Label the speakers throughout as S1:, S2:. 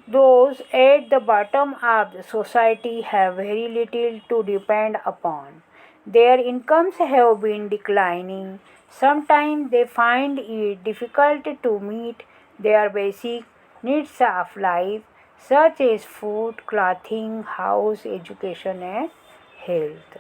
S1: Those at the bottom of the society have very little to depend upon. Their incomes have been declining. Sometimes they find it difficult to meet their basic needs of life, such as food, clothing, house, education, and health.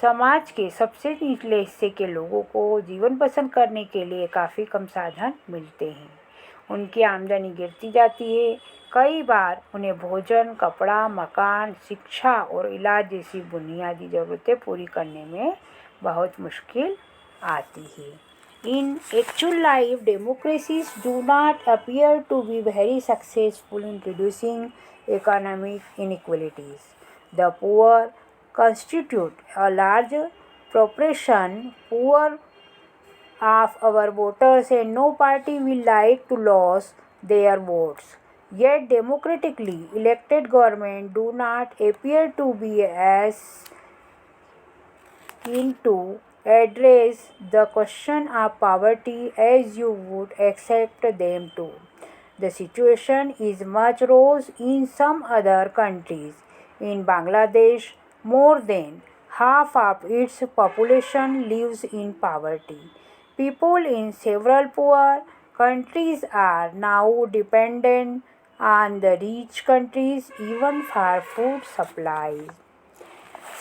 S1: समाज के सबसे निचले हिस्से के लोगों को जीवन पसंद करने के लिए काफ़ी कम साधन मिलते हैं। उनकी आमदनी गिरती जाती है। कई बार उन्हें भोजन, कपड़ा, मकान, शिक्षा और इलाज जैसी बुनियादी ज़रूरतें पूरी करने में बहुत मुश्किल आती है। In actual life, democracies do not appear to be very successful in reducing economic inequalities. The poor constitute a large proportion poor of our voters, and no party will like to lose their votes. Yet democratically elected government do not appear to be as keen to address the question of poverty as you would expect them to. The situation is much worse in some other countries. In Bangladesh, more than half of its population lives in poverty. People in several poor countries are now dependent on the rich countries even for food supplies.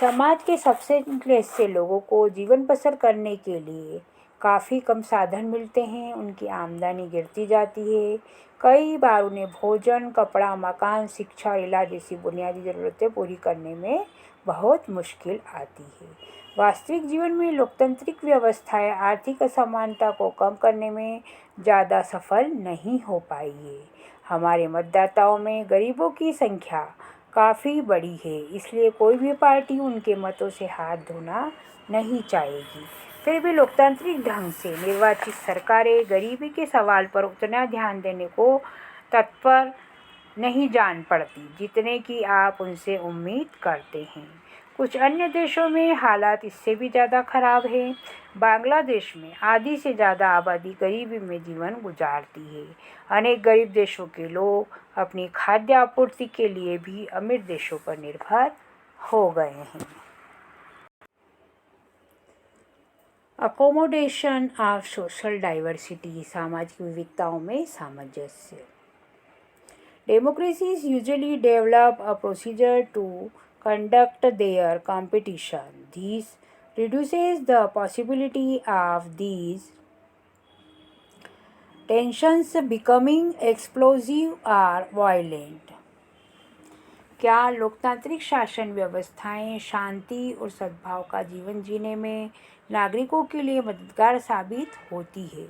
S1: समाज के सबसे निचले हिस्से लोगों को जीवन बसर करने के लिए काफ़ी कम साधन मिलते हैं। उनकी आमदनी गिरती जाती है। कई बार उन्हें भोजन, कपड़ा, मकान, शिक्षा और इलाज जैसी बुनियादी ज़रूरतें पूरी करने में बहुत मुश्किल आती है। वास्तविक जीवन में लोकतांत्रिक व्यवस्थाएं आर्थिक असमानता को कम करने में ज़्यादा सफल नहीं हो पाई है। हमारे मतदाताओं में गरीबों की संख्या काफ़ी बड़ी है, इसलिए कोई भी पार्टी उनके मतों से हाथ धोना नहीं चाहेगी। फिर भी लोकतांत्रिक ढंग से निर्वाचित सरकारें गरीबी के सवाल पर उतना ध्यान देने को तत्पर नहीं जान पड़ती जितने कि आप उनसे उम्मीद करते हैं। कुछ अन्य देशों में हालात इससे भी ज़्यादा खराब है। बांग्लादेश में आधी से ज़्यादा आबादी गरीबी में जीवन गुजारती है। अनेक गरीब देशों के लोग अपनी खाद्य आपूर्ति के लिए भी अमीर देशों पर निर्भर हो गए हैं। अकोमोडेशन ऑफ सोशल डाइवर्सिटी, सामाजिक विविधताओं में सामंजस्य। Democracies usually develop a procedure to conduct their competition. This reduces the possibility of these tensions becoming explosive or violent. क्या लोकतांत्रिक शासन व्यवस्थाएं शांति और सद्भाव का जीवन जीने में नागरिकों के लिए मददगार साबित होती है?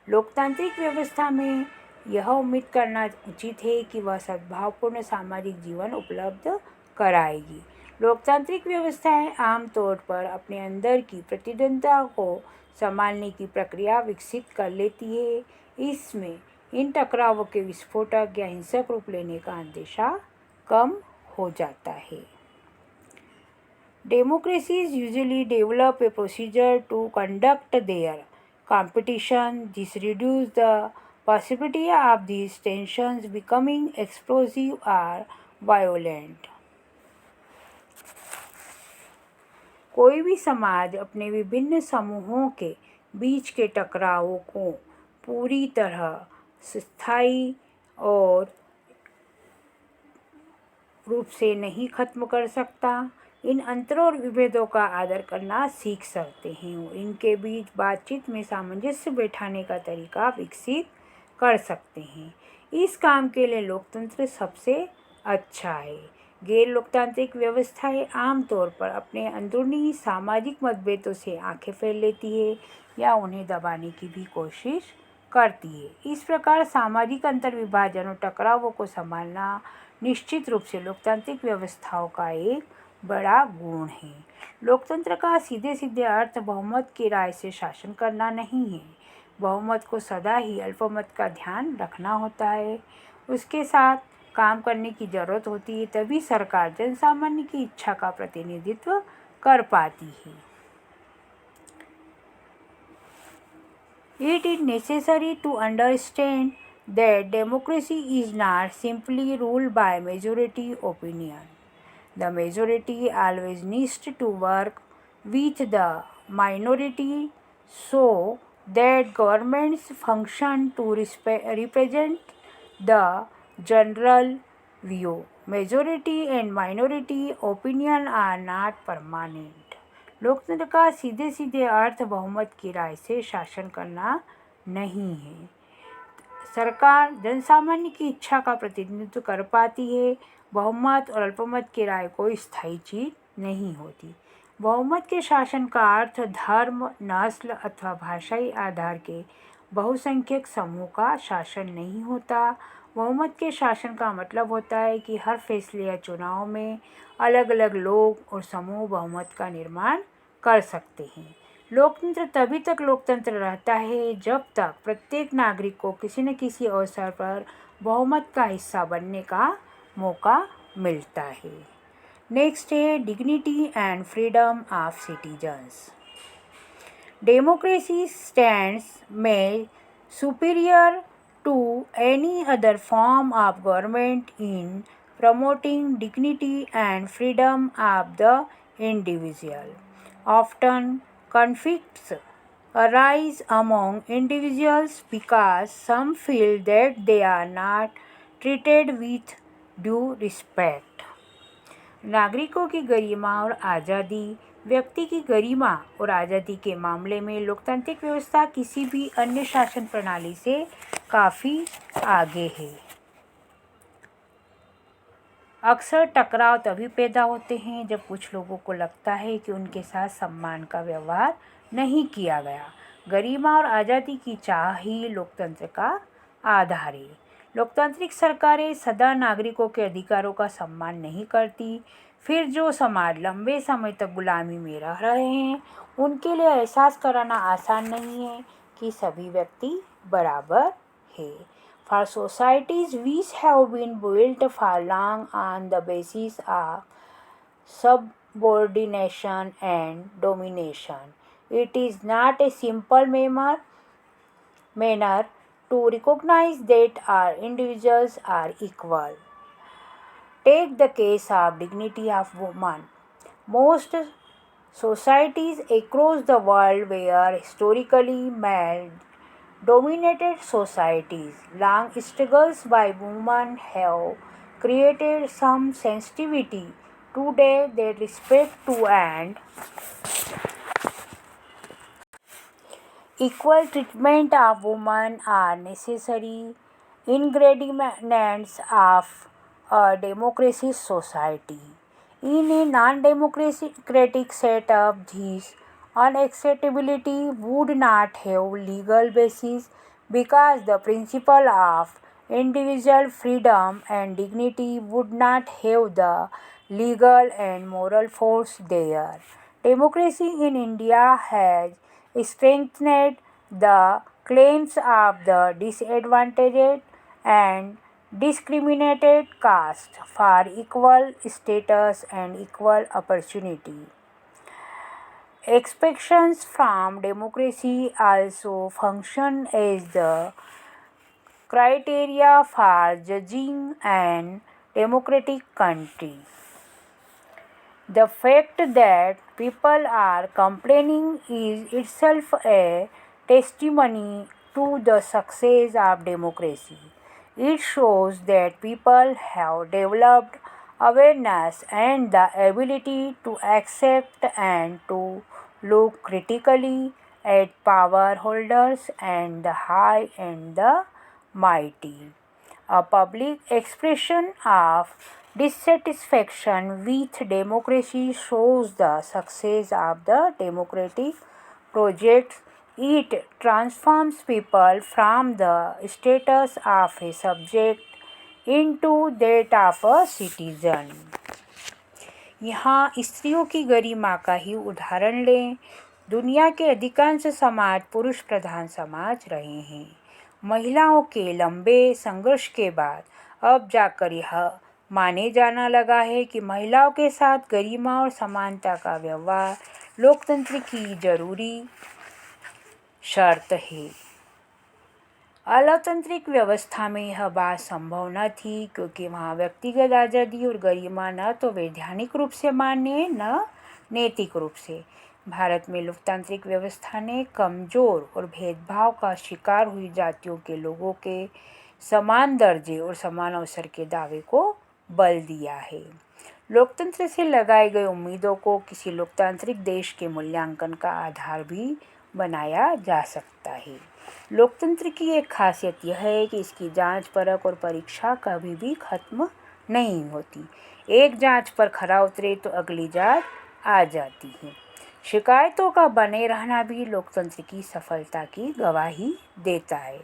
S1: लोकतांत्रिक व्यवस्था में यह उम्मीद करना उचित है कि वह सद्भावपूर्ण सामाजिक जीवन उपलब्ध कराएगी। लोकतांत्रिक व्यवस्थाएं आमतौर पर अपने अंदर की प्रतिद्वंद्विता को संभालने की प्रक्रिया विकसित कर लेती है। इसमें इन टकरावों के विस्फोटक या हिंसक रूप लेने का अंदेशा कम हो जाता है। Democracies usually develop a procedure to conduct their competition. This reduces the possibility of these tensions becoming explosive or violent. कोई भी समाज अपने विभिन्न समूहों के बीच के टकरावों को पूरी तरह स्थायी और रूप से नहीं खत्म कर सकता। इन अंतरों और विभेदों का आदर करना सीख सकते हैं और इनके बीच बातचीत में सामंजस्य बैठाने का तरीका विकसित कर सकते हैं। इस काम के लिए लोकतंत्र सबसे अच्छा है। गैर लोकतांत्रिक व्यवस्थाएं आमतौर पर अपने अंदरूनी सामाजिक मतभेदों से आंखें फेर लेती है या उन्हें दबाने की भी कोशिश करती है। इस प्रकार सामाजिक अंतर्विभाजन और टकरावों को संभालना निश्चित रूप से लोकतांत्रिक व्यवस्थाओं का एक बड़ा गुण है। लोकतंत्र का सीधे सीधे अर्थ बहुमत की राय से शासन करना नहीं है। बहुमत को सदा ही अल्पमत का ध्यान रखना होता है, उसके साथ काम करने की ज़रूरत होती है, तभी सरकार जनसामान्य की इच्छा का प्रतिनिधित्व कर पाती है। It is necessary to understand that democracy is not simply ruled by majority opinion. The majority always needs to work with the minority so that governments function to represent the general view. Majority and minority opinion are not permanent. लोकतंत्र का सीधे सीधे अर्थ बहुमत की राय से शासन करना नहीं है। सरकार जनसामान्य की इच्छा का प्रतिनिधित्व कर पाती है। बहुमत और अल्पमत की राय कोई स्थायी चीज नहीं होती। बहुमत के शासन का अर्थ धर्म, नस्ल अथवा भाषाई आधार के बहुसंख्यक समूह का शासन नहीं होता। बहुमत के शासन का मतलब होता है कि हर फैसले या चुनाव में अलग अलग लोग और समूह बहुमत का निर्माण कर सकते हैं। लोकतंत्र तभी तक लोकतंत्र रहता है जब तक प्रत्येक नागरिक को किसी न किसी अवसर पर बहुमत का हिस्सा बनने का मौका मिलता है। नेक्स्ट है dignity and freedom of citizens. Democracy stands में superior to any other form of government in promoting dignity and freedom of the individual. Often conflicts arise among individuals because some feel that they are not treated with due respect. नागरिकों की गरिमा और आज़ादी, व्यक्ति की गरिमा और आज़ादी के मामले में लोकतांत्रिक व्यवस्था किसी भी अन्य शासन प्रणाली से काफ़ी आगे है। अक्सर टकराव तभी पैदा होते हैं जब कुछ लोगों को लगता है कि उनके साथ सम्मान का व्यवहार नहीं किया गया। गरिमा और आज़ादी की चाह ही लोकतंत्र का आधार है। लोकतांत्रिक सरकारें सदा नागरिकों के अधिकारों का सम्मान नहीं करती। फिर जो समाज लंबे समय तक गुलामी में रह रहे हैं उनके लिए एहसास कराना आसान नहीं है कि सभी व्यक्ति बराबर है। For societies which have been built for long on the basis of subordination and domination, it is not a simple manner to recognize that all individuals are equal. Take the case of dignity of women. Most societies across the world were historically male dominated societies. Long struggles by women have created some sensitivity today that respect to and equal treatment of women are necessary ingredients of a democratic society. In a non-democratic setup, this unacceptability would not have legal basis because the principle of individual freedom and dignity would not have the legal and moral force there. Democracy in India has strengthened the claims of the disadvantaged and discriminated caste for equal status and equal opportunity. Expectations from democracy also function as the criteria for judging an democratic country. The fact that people are complaining is itself a testimony to the success of democracy. It shows that people have developed awareness and the ability to accept and to look critically at power holders and the high and the mighty. A public expression of dissatisfaction with democracy shows the success of the democratic project. It transforms people from the status of a subject into that of a citizen. यहाँ स्त्रियों की गरिमा का ही उदाहरण लें। दुनिया के अधिकांश समाज पुरुष प्रधान समाज रहे हैं। महिलाओं के लंबे संघर्ष के बाद अब जाकर यह माने जाना लगा है कि महिलाओं के साथ गरिमा और समानता का व्यवहार लोकतंत्र की जरूरी शर्त है। अलोकतांत्रिक व्यवस्था में यह बात संभव न थी, क्योंकि वहाँ व्यक्तिगत आज़ादी और गरिमा न तो वैधानिक रूप से मान्य न नैतिक रूप से। भारत में लोकतांत्रिक व्यवस्था ने कमज़ोर और भेदभाव का शिकार हुई जातियों के लोगों के समान दर्जे और समान अवसर के दावे को बल दिया है। लोकतंत्र से लगाई गई उम्मीदों को किसी लोकतांत्रिक देश के मूल्यांकन का आधार भी बनाया जा सकता है। लोकतंत्र की एक खासियत यह है कि इसकी जांच परख और परीक्षा कभी भी खत्म नहीं होती। एक जांच पर खरा उतरे तो अगली जांच आ जाती है। शिकायतों का बने रहना भी लोकतंत्र की सफलता की गवाही देता है।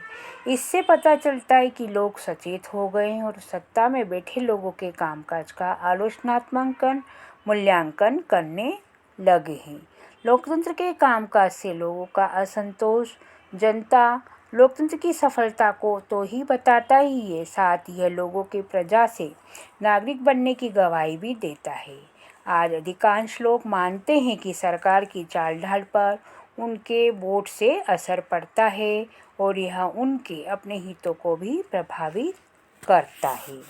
S1: इससे पता चलता है कि लोग सचेत हो गए हैं और सत्ता में बैठे लोगों के कामकाज का आलोचनात्मक मूल्यांकन करने लगे हैं। लोकतंत्र के कामकाज से लोगों का असंतोष जनता लोकतंत्र की सफलता को तो ही बताता ही है, साथ ही यह लोगों के प्रजा से नागरिक बनने की गवाही भी देता है। आज अधिकांश लोग मानते हैं कि सरकार की चाल ढाल पर उनके वोट से असर पड़ता है और यह उनके अपने हितों को भी प्रभावित करता है।